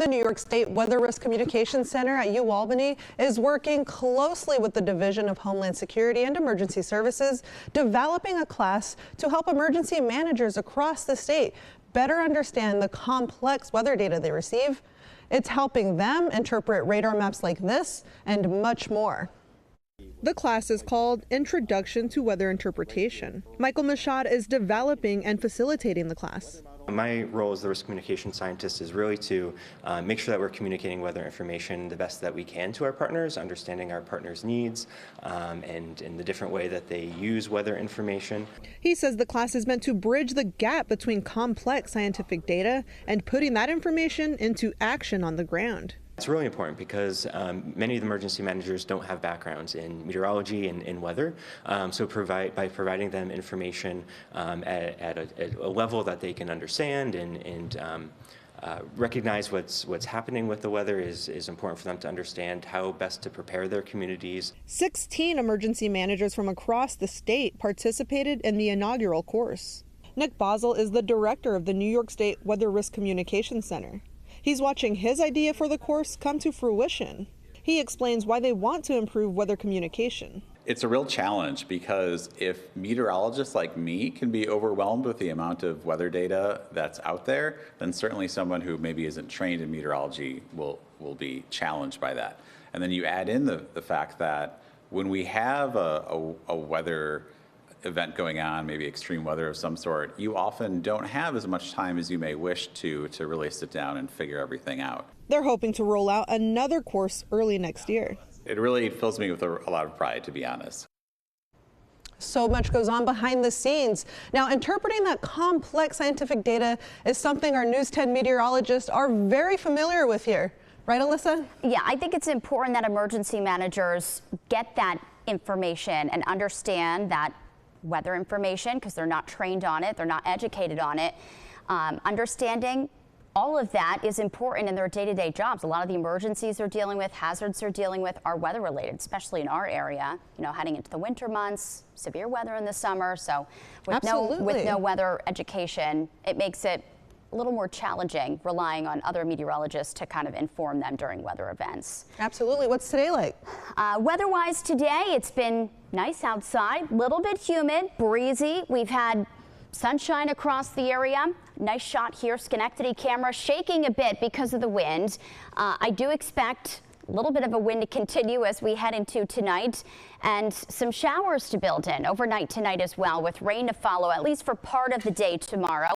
The New York State Weather Risk Communication Center at UAlbany is working closely with the Division of Homeland Security and Emergency Services, developing a class to help emergency managers across the state better understand the complex weather data they receive. It's helping them interpret radar maps like this and much more. The class is called Introduction to Weather Interpretation. Michael Mashad is developing and facilitating the class. My role as the risk communication scientist is really to make sure that we're communicating weather information the best that we can to our partners, understanding our partners' needs and in the different way that they use weather information. He says the class is meant to bridge the gap between complex scientific data and putting that information into action on the ground. It's really important because many of the emergency managers don't have backgrounds in meteorology and in weather. So by providing them information at a level that they can understand and recognize what's happening with the weather is important for them to understand how best to prepare their communities. 16 emergency managers from across the state participated in the inaugural course. Nick Basel is the director of the New York State Weather Risk Communication Center. He's watching his idea for the course come to fruition. He explains why they want to improve weather communication. It's a real challenge because if meteorologists like me can be overwhelmed with the amount of weather data that's out there, then certainly someone who maybe isn't trained in meteorology will be challenged by that. And then you add in the fact that when we have a weather event going on, maybe extreme weather of some sort, you often don't have as much time as you may wish to really sit down and figure everything out. They're hoping to roll out another course early next year. It really fills me with a lot of pride, to be honest. So much goes on behind the scenes. Now, interpreting that complex scientific data is something our News 10 meteorologists are very familiar with here. Right, Alyssa? Yeah, I think it's important that emergency managers get that information and understand that weather information because they're not trained on it, they're not educated on it. Understanding all of that is important in their day-to-day jobs. A lot of the emergencies they're dealing with, hazards they're dealing with are weather related, especially in our area, you know, heading into the winter months, severe weather in the summer. So with no weather education, it makes it a little more challenging relying on other meteorologists to kind of inform them during weather events. Absolutely. What's today like? Weather-wise today, it's been nice outside, a little bit humid, breezy. We've had sunshine across the area. Nice shot here, Schenectady camera shaking a bit because of the wind. I do expect a little bit of a wind to continue as we head into tonight and some showers to build in overnight tonight as well, with rain to follow at least for part of the day tomorrow.